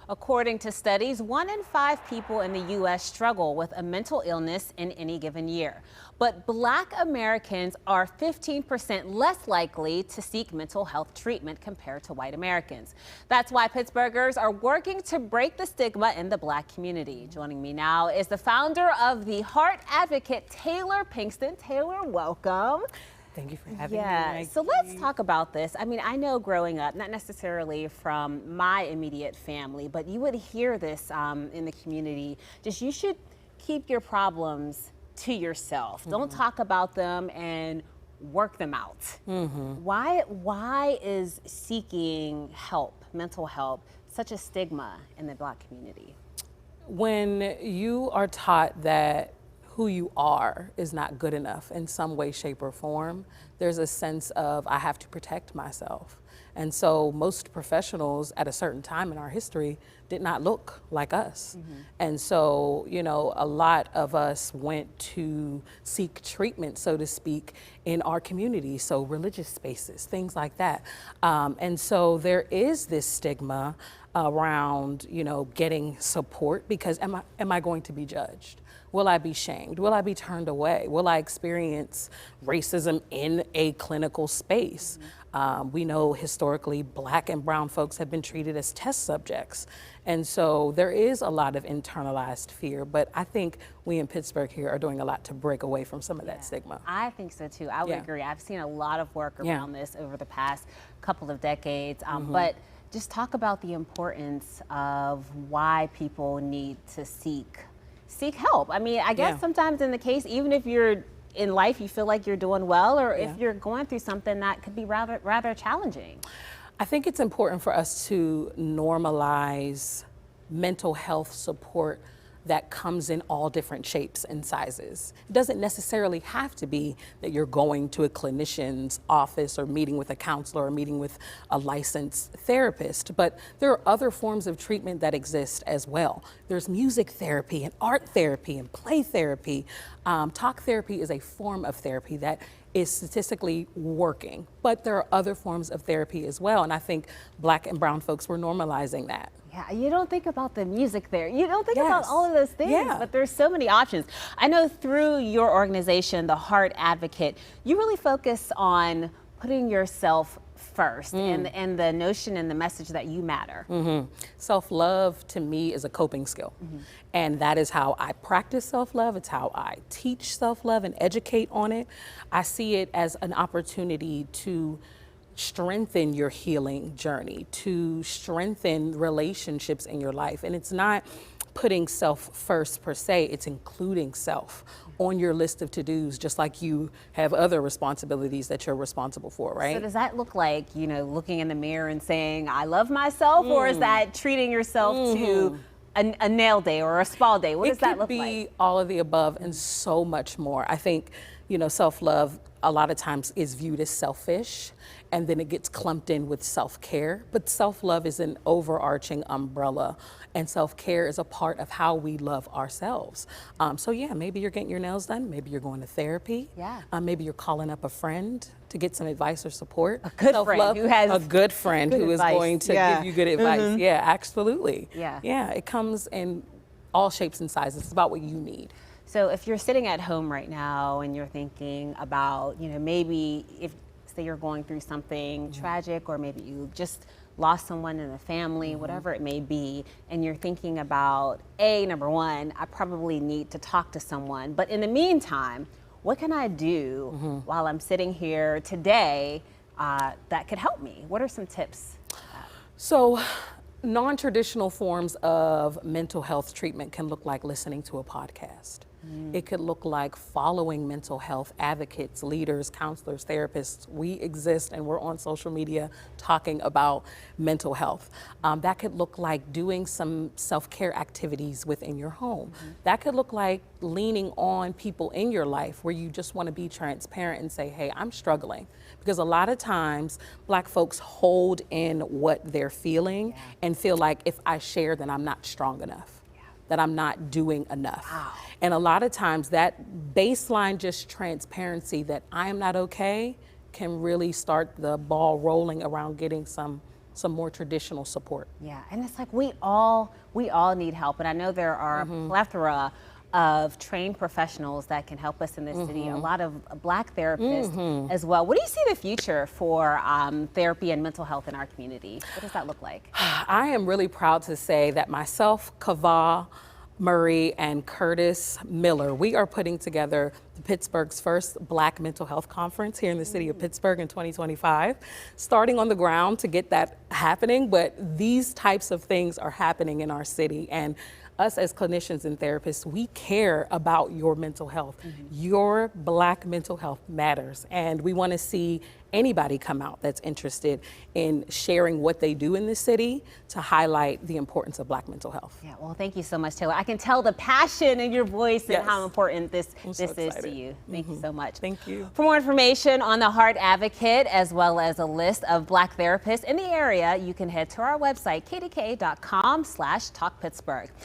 According to studies, 1 in 5 people in the U.S. struggle with a mental illness in any given year. But Black Americans are 15% less likely to seek mental health treatment compared to white Americans. That's why Pittsburghers are working to break the stigma in the Black community. Joining me now is the founder of the Heart Advocate, Ta'lor Pinkston. Ta'lor, welcome. Thank you for having me. Yeah, so let's talk about this. I mean, I know growing up, not necessarily from my immediate family, but you would hear this in the community, just you should keep your problems to yourself. Mm-hmm. Don't talk about them and work them out. Mm-hmm. Why is seeking help, mental help, such a stigma in the Black community? When you are taught that who you are is not good enough in some way, shape, or form, there's a sense of I have to protect myself. And so most professionals at a certain time in our history did not look like us. Mm-hmm. And so, you know, a lot of us went to seek treatment, so to speak, in our community. So religious spaces, things like that. And so there is this stigma around, you know, getting support because am I going to be judged? Will I be shamed? Will I be turned away? Will I experience racism in a clinical space? Mm-hmm. We know historically Black and brown folks have been treated as test subjects. And so there is a lot of internalized fear, but I think we in Pittsburgh here are doing a lot to break away from some of that stigma. I think so too. I would agree. I've seen a lot of work around this over the past couple of decades, but just talk about the importance of why people need to seek help. I mean, I guess sometimes in the case, even if you're in life, you feel like you're doing well, or if you're going through something that could be rather challenging. I think it's important for us to normalize mental health support that comes in all different shapes and sizes. It doesn't necessarily have to be that you're going to a clinician's office or meeting with a counselor or meeting with a licensed therapist, but there are other forms of treatment that exist as well. There's music therapy and art therapy and play therapy. Talk therapy is a form of therapy that is statistically working, but there are other forms of therapy as well, and I think Black and brown folks were normalizing that. Yeah, you don't think about the music there. You don't think about all of those things, but there's so many options. I know through your organization, the Heart Advocate, you really focus on putting yourself first and the notion and the message that you matter. Mm-hmm. Self-love to me is a coping skill. Mm-hmm. And that is how I practice self-love. It's how I teach self-love and educate on it. I see it as an opportunity to strengthen your healing journey, to strengthen relationships in your life. And it's not putting self first per se, it's including self on your list of to-dos, just like you have other responsibilities that you're responsible for, right? So does that look like, you know, looking in the mirror and saying, I love myself, or is that treating yourself to a nail day or a spa day? What does that look like? It could be all of the above and so much more. I think, you know, self-love a lot of times is viewed as selfish, and then it gets clumped in with self-care. But self-love is an overarching umbrella, and self-care is a part of how we love ourselves. So yeah, maybe you're getting your nails done, maybe you're going to therapy, maybe you're calling up a friend to get some advice or support. A good friend who has a good friend who is going to give you good advice. Yeah, absolutely. Yeah, it comes in all shapes and sizes. It's about what you need. So if you're sitting at home right now and you're thinking about, you know, maybe if, say you're going through something tragic, or maybe you just lost someone in the family, whatever it may be, and you're thinking about, number one, I probably need to talk to someone, but in the meantime, what can I do while I'm sitting here today that could help me? What are some tips? So, non-traditional forms of mental health treatment can look like listening to a podcast. It could look like following mental health advocates, leaders, counselors, therapists. We exist and we're on social media talking about mental health. That could look like doing some self-care activities within your home. That could look like leaning on people in your life where you just want to be transparent and say, hey, I'm struggling. Because a lot of times Black folks hold in what they're feeling and feel like if I share, then I'm not strong enough. That I'm not doing enough. Wow. And a lot of times that baseline just transparency that I am not okay can really start the ball rolling around getting some some more traditional support. Yeah, and it's like we all need help, and I know there are a plethora of trained professionals that can help us in this city. A lot of Black therapists as well. What do you see the future for therapy and mental health in our community? What does that look like? I am really proud to say that myself, Kava Murray, and Curtis Miller, we are putting together Pittsburgh's first Black mental health conference here in the city of Pittsburgh in 2025, starting on the ground to get that happening. But these types of things are happening in our city, and us as clinicians and therapists, we care about your mental health. Your Black mental health matters, and we want to see anybody come out that's interested in sharing what they do in the city to highlight the importance of Black mental health. Yeah, well, thank you so much, Taylor. I can tell the passion in your voice and how important this so is to excited. you. Thank you so much. Thank you. For more information on the Heart Advocate, as well as a list of Black therapists in the area, you can head to our website, kdka.com/talkpittsburgh.